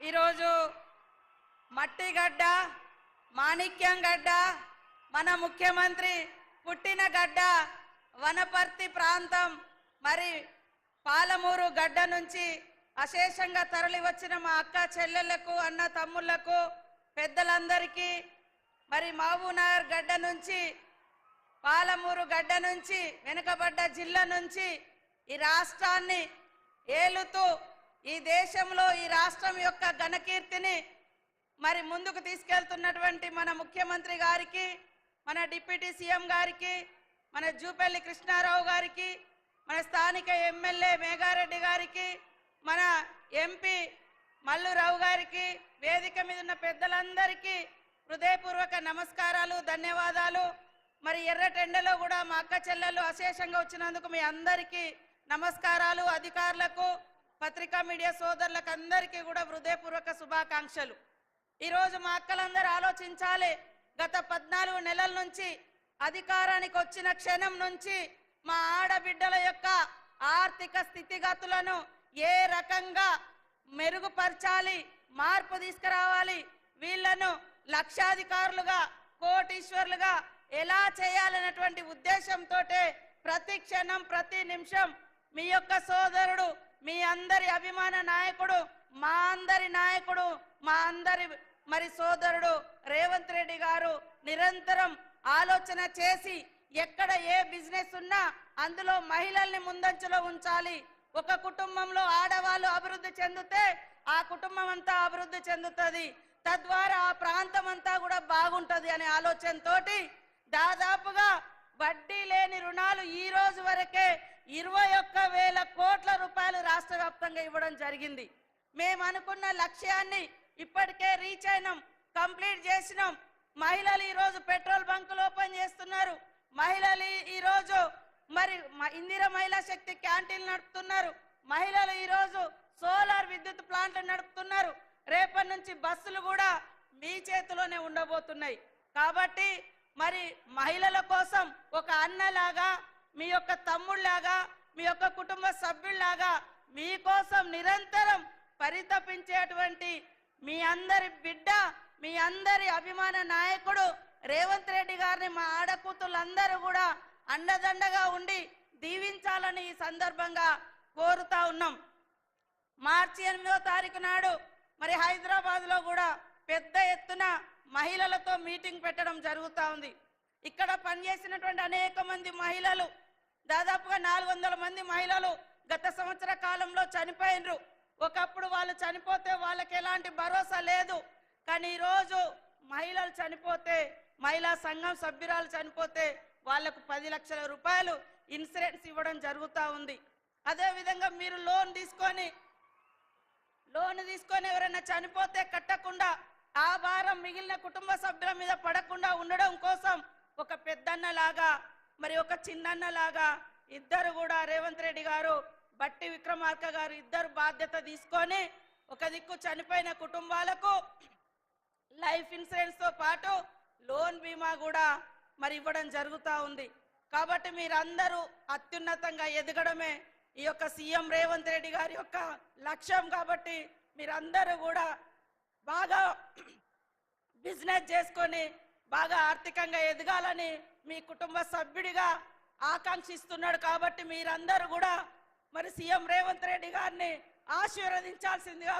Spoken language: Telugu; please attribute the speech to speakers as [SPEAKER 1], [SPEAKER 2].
[SPEAKER 1] ఈరోజు మట్టిగడ్డ మాణిక్యం గడ్డ మన ముఖ్యమంత్రి పుట్టిన గడ్డ వనపర్తి ప్రాంతం మరి పాలమూరు గడ్డ నుంచి అశేషంగా తరలి వచ్చిన మా అక్క చెల్లెళ్లకు అన్న తమ్ముళ్లకు పెద్దలందరికీ మరి మహబూబ్నగర్ గడ్డ నుంచి పాలమూరు గడ్డ నుంచి వెనుకబడ్డ జిల్లా నుంచి ఈ రాష్ట్రాన్ని ఏలుతూ ఈ దేశంలో ఈ రాష్ట్రం యొక్క ఘనకీర్తిని మరి ముందుకు తీసుకెళ్తున్నటువంటి మన ముఖ్యమంత్రి గారికి మన డిప్యూటీ సీఎం గారికి మన జూపల్లి కృష్ణారావు గారికి మన స్థానిక ఎమ్మెల్యే మేఘారెడ్డి గారికి మన ఎంపీ మల్లురావు గారికి వేదిక మీద ఉన్న పెద్దలందరికీ హృదయపూర్వక నమస్కారాలు ధన్యవాదాలు। మరి ఎర్రటెండలో కూడా మా అక్క చెల్లెలు అశేషంగా వచ్చినందుకు మీ అందరికీ నమస్కారాలు। అధికారులకు పత్రికా మీడియా సోదరులకు అందరికీ కూడా హృదయపూర్వక శుభాకాంక్షలు। ఈరోజు మా అక్కలందరూ ఆలోచించాలి, గత 14 నెలల నుంచి అధికారానికి వచ్చిన క్షణం నుంచి మా ఆడబిడ్డల యొక్క ఆర్థిక స్థితిగతులను ఏ రకంగా మెరుగుపరచాలి, మార్పు తీసుకురావాలి, వీళ్లను లక్షాధికారులుగా కోటీశ్వర్లుగా ఎలా చేయాలనేటువంటి ఉద్దేశంతో ప్రతి క్షణం ప్రతి నిమిషం మీ యొక్క సోదరుడు మీ అందరి అభిమాన నాయకుడు మా అందరి నాయకుడు మా అందరి మరి సోదరుడు రేవంత్ రెడ్డి గారు నిరంతరం ఆలోచన చేసి ఎక్కడ ఏ బిజినెస్ ఉన్నా అందులో మహిళల్ని ముందంజలో ఉంచాలి, ఒక కుటుంబంలో ఆడవాళ్ళు అభివృద్ధి చెందితే ఆ కుటుంబం అంతా అభివృద్ధి చెందుతుంది, తద్వారా ఆ ప్రాంతం అంతా కూడా బాగుంటది అనే ఆలోచనతోటి దాదాపుగా వడ్డీ లేని రుణాలు ఈ రోజు వరకే 21,000 కోట్ల రూపాయలు రాష్ట్ర వ్యాప్తంగా ఇవ్వడం జరిగింది। మేము అనుకున్న లక్ష్యాన్ని ఇప్పటికే రీచ్ అయినాం, కంప్లీట్ చేసినాం। మహిళలు ఈరోజు పెట్రోల్ బంకులు ఓపెన్ చేస్తున్నారు, మహిళలు ఈరోజు మరి ఇందిరా మహిళా శక్తి క్యాంటీన్లు నడుపుతున్నారు, మహిళలు ఈరోజు సోలార్ విద్యుత్ ప్లాంట్లు నడుపుతున్నారు, రేపటి నుంచి బస్సులు కూడా మీ చేతిలోనే ఉండబోతున్నాయి। కాబట్టి మరి మహిళల కోసం ఒక అన్నలాగా మీ యొక్క తమ్ముళ్లాగా మీ యొక్క కుటుంబ సభ్యుల్లాగా మీకోసం నిరంతరం పరితపించేటువంటి మీ అందరి బిడ్డ మీ అందరి అభిమాన నాయకుడు రేవంత్ రెడ్డి గారిని మా ఆడకూతులందరూ కూడా అండదండగా ఉండి దీవించాలని ఈ సందర్భంగా కోరుతా ఉన్నాం। మార్చి 8వ తారీఖు నాడు మరి హైదరాబాద్లో కూడా పెద్ద ఎత్తున మహిళలతో మీటింగ్ పెట్టడం జరుగుతూ ఉంది। ఇక్కడ పనిచేసినటువంటి అనేక మంది మహిళలు దాదాపుగా 400 మంది మహిళలు గత సంవత్సర కాలంలో చనిపోయినరు। ఒకప్పుడు వాళ్ళు చనిపోతే వాళ్ళకి ఎలాంటి భరోసా లేదు, కానీ ఈరోజు మహిళలు చనిపోతే మహిళా సంఘం సభ్యురాలు చనిపోతే వాళ్లకు 10 లక్షల రూపాయలు ఇన్సూరెన్స్ ఇవ్వడం జరుగుతూ ఉంది। అదేవిధంగా మీరు లోన్ తీసుకొని ఎవరైనా చనిపోతే కట్టకుండా ఆ భారం మిగిలిన కుటుంబ సభ్యుల మీద పడకుండా ఉండడం కోసం ఒక పెద్దన్నలాగా మరి ఒక చిన్నన్నలాగా ఇద్దరు కూడా రేవంత్ రెడ్డి గారు బట్టి విక్రమార్క గారు ఇద్దరు బాధ్యత తీసుకొని ఒక దిక్కు చనిపోయిన కుటుంబాలకు లైఫ్ ఇన్సూరెన్స్ తో పాటు లోన్ బీమా కూడా మరి ఇవ్వడం జరుగుతూ ఉంది। కాబట్టి మీరందరూ అత్యున్నతంగా ఎదగడమే ఈ యొక్క సీఎం రేవంత్ రెడ్డి గారి యొక్క లక్ష్యం। కాబట్టి మీరందరూ కూడా బాగా బిజినెస్ చేసుకొని బాగా ఆర్థికంగా ఎదగాలని మీ కుటుంబ సభ్యుడిగా ఆకాంక్షిస్తున్నాడు। కాబట్టి మీరందరూ కూడా మరి సీఎం రేవంత్ రెడ్డి గారిని ఆశీర్వదించాల్సిందిగా